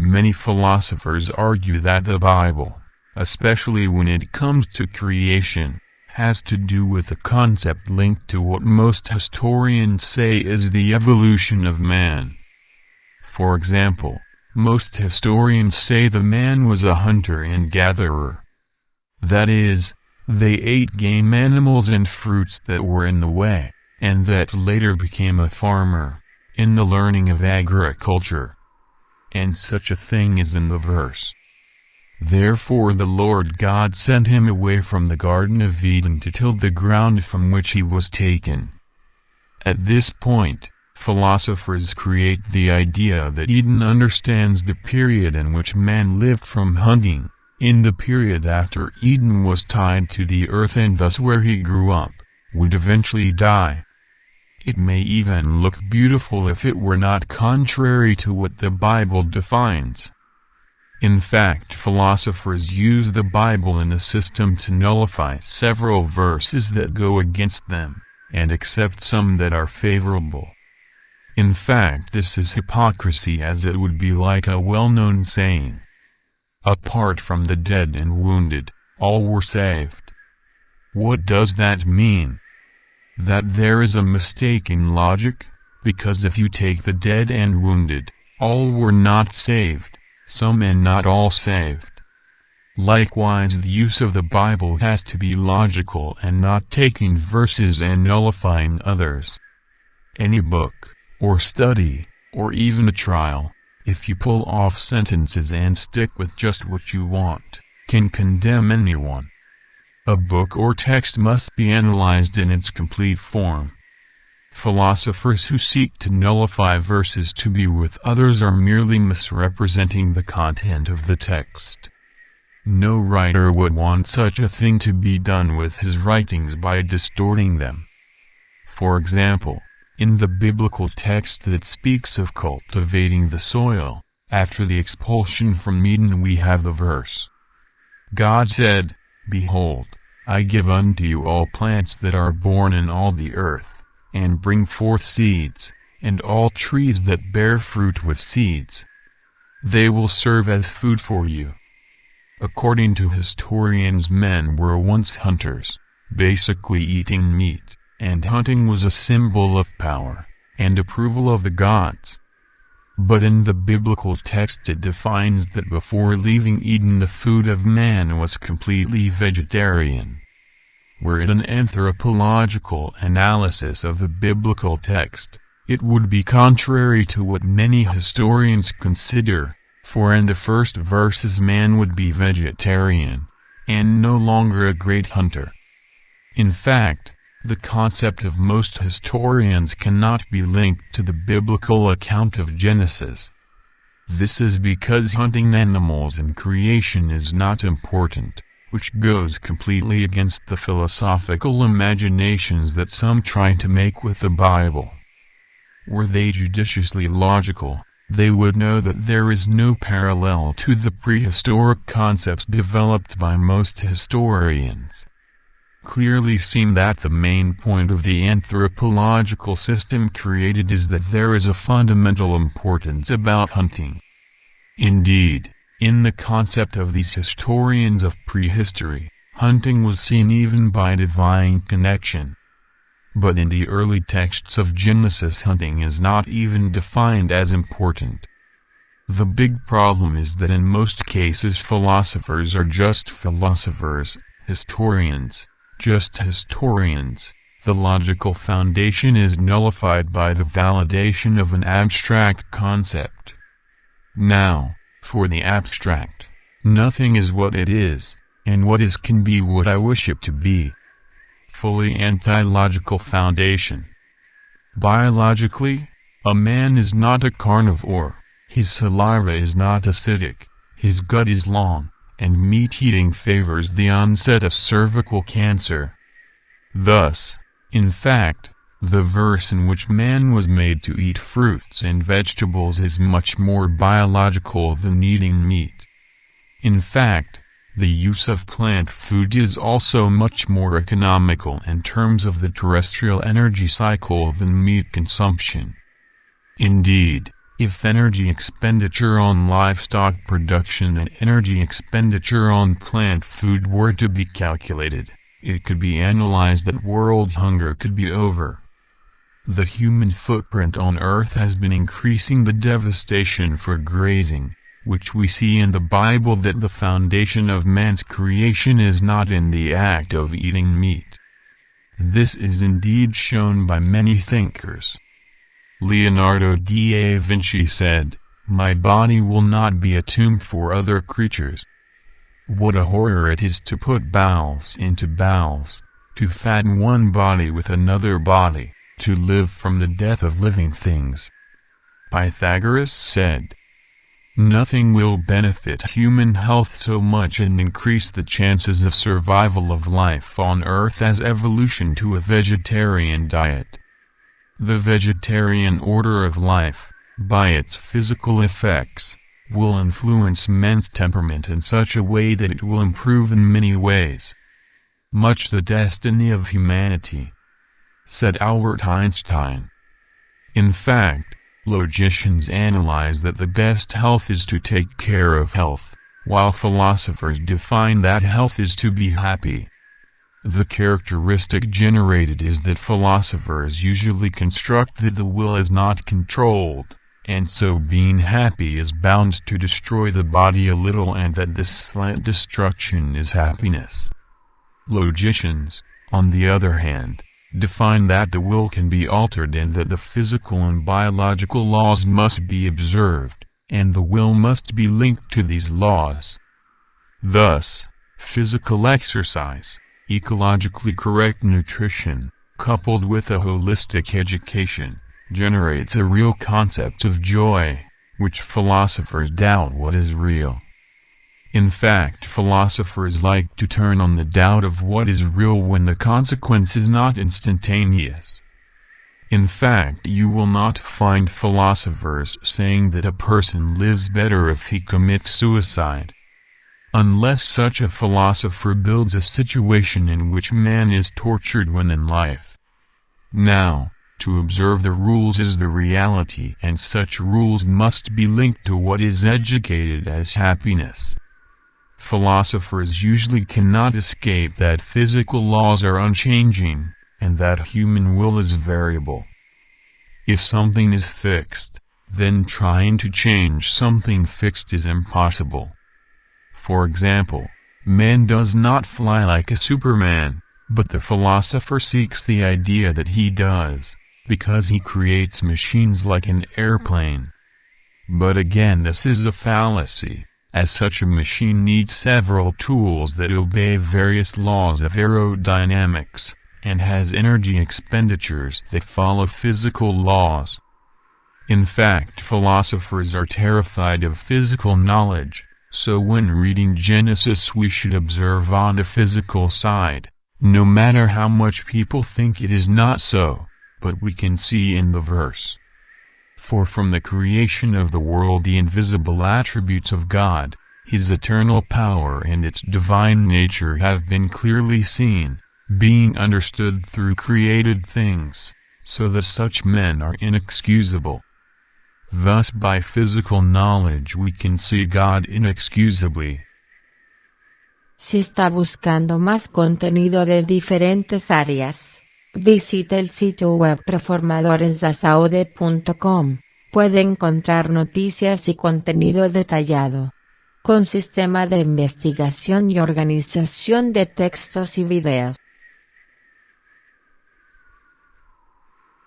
Many philosophers argue that the Bible, especially when it comes to creation, has to do with a concept linked to what most historians say is the evolution of man. For example, most historians say the man was a hunter and gatherer. That is, they ate game animals and fruits that were in the way, and that later became a farmer, in the learning of agriculture. And such a thing is in the verse. Therefore the Lord God sent him away from the Garden of Eden to till the ground from which he was taken. At this point, philosophers create the idea that Eden understands the period in which man lived from hunting, in the period after Eden was tied to the earth and thus where he grew up, would eventually die. It may even look beautiful if it were not contrary to what the Bible defines. In fact, philosophers use the Bible in a system to nullify several verses that go against them, and accept some that are favorable. In fact, this is hypocrisy, as it would be like a well-known saying. Apart from the dead and wounded, all were saved. What does that mean? That there is a mistake in logic, because if you take the dead and wounded, all were not saved, some and not all saved. Likewise, the use of the Bible has to be logical and not taking verses and nullifying others. Any book, or study, or even a trial, if you pull off sentences and stick with just what you want, can condemn anyone. A book or text must be analyzed in its complete form. Philosophers who seek to nullify verses to be with others are merely misrepresenting the content of the text. No writer would want such a thing to be done with his writings by distorting them. For example, in the biblical text that speaks of cultivating the soil, after the expulsion from Eden we have the verse. God said, "Behold, I give unto you all plants that are born in all the earth, and bring forth seeds, and all trees that bear fruit with seeds. They will serve as food for you." According to historians, men were once hunters, basically eating meat, and hunting was a symbol of power and approval of the gods. But in the biblical text it defines that before leaving Eden the food of man was completely vegetarian. Were it an anthropological analysis of the biblical text, it would be contrary to what many historians consider, for in the first verses man would be vegetarian, and no longer a great hunter. In fact, the concept of most historians cannot be linked to the biblical account of Genesis. This is because hunting animals in creation is not important, which goes completely against the philosophical imaginations that some try to make with the Bible. Were they judiciously logical, they would know that there is no parallel to the prehistoric concepts developed by most historians. Clearly seem that the main point of the anthropological system created is that there is a fundamental importance about hunting. Indeed, in the concept of these historians of prehistory, hunting was seen even by divine connection. But in the early texts of Genesis hunting is not even defined as important. The big problem is that in most cases philosophers are just philosophers, historians. Just historians. The logical foundation is nullified by the validation of an abstract concept. Now, for the abstract, nothing is what it is, and what is can be what I wish it to be. Fully anti-logical foundation. Biologically, a man is not a carnivore, his saliva is not acidic, his gut is long, and meat-eating favors the onset of cervical cancer. Thus, in fact, the verse in which man was made to eat fruits and vegetables is much more biological than eating meat. In fact, the use of plant food is also much more economical in terms of the terrestrial energy cycle than meat consumption. Indeed, If energy expenditure on livestock production and energy expenditure on plant food were to be calculated, it could be analyzed that world hunger could be over. The human footprint on Earth has been increasing. The devastation for grazing, which we see in the Bible, that the foundation of man's creation is not in the act of eating meat. This is indeed shown by many thinkers. Leonardo da Vinci said, "My body will not be a tomb for other creatures." What a horror it is to put bowels into bowels, to fatten one body with another body, to live from the death of living things. Pythagoras said, "Nothing will benefit human health so much and increase the chances of survival of life on Earth as evolution to a vegetarian diet." The vegetarian order of life, by its physical effects, will influence men's temperament in such a way that it will improve in many ways. Much the destiny of humanity, said Albert Einstein. In fact, logicians analyze that the best health is to take care of health, while philosophers define that health is to be happy. The characteristic generated is that philosophers usually construct that the will is not controlled, and so being happy is bound to destroy the body a little, and that this slight destruction is happiness. Logicians, on the other hand, define that the will can be altered and that the physical and biological laws must be observed, and the will must be linked to these laws. Thus, physical exercise, ecologically correct nutrition, coupled with a holistic education, generates a real concept of joy, which philosophers doubt what is real. In fact, philosophers like to turn on the doubt of what is real when the consequence is not instantaneous. In fact, you will not find philosophers saying that a person lives better if he commits suicide, unless such a philosopher builds a situation in which man is tortured when in life. Now, to observe the rules is the reality, and such rules must be linked to what is educated as happiness. Philosophers usually cannot escape that physical laws are unchanging, and that human will is variable. If something is fixed, then trying to change something fixed is impossible. For example, man does not fly like a Superman, but the philosopher seeks the idea that he does, because he creates machines like an airplane. But again, this is a fallacy, as such a machine needs several tools that obey various laws of aerodynamics, and has energy expenditures that follow physical laws. In fact, philosophers are terrified of physical knowledge, so when reading Genesis we should observe on the physical side, no matter how much people think it is not so, but we can see in the verse. For from the creation of the world the invisible attributes of God, His eternal power and its divine nature have been clearly seen, being understood through created things, so that such men are inexcusable. Thus by physical knowledge we can see God inexcusably. Si está buscando más contenido de diferentes áreas, visite el sitio web reformadoresdasaude.com. Puede encontrar noticias y contenido detallado, con sistema de investigación y organización de textos y videos.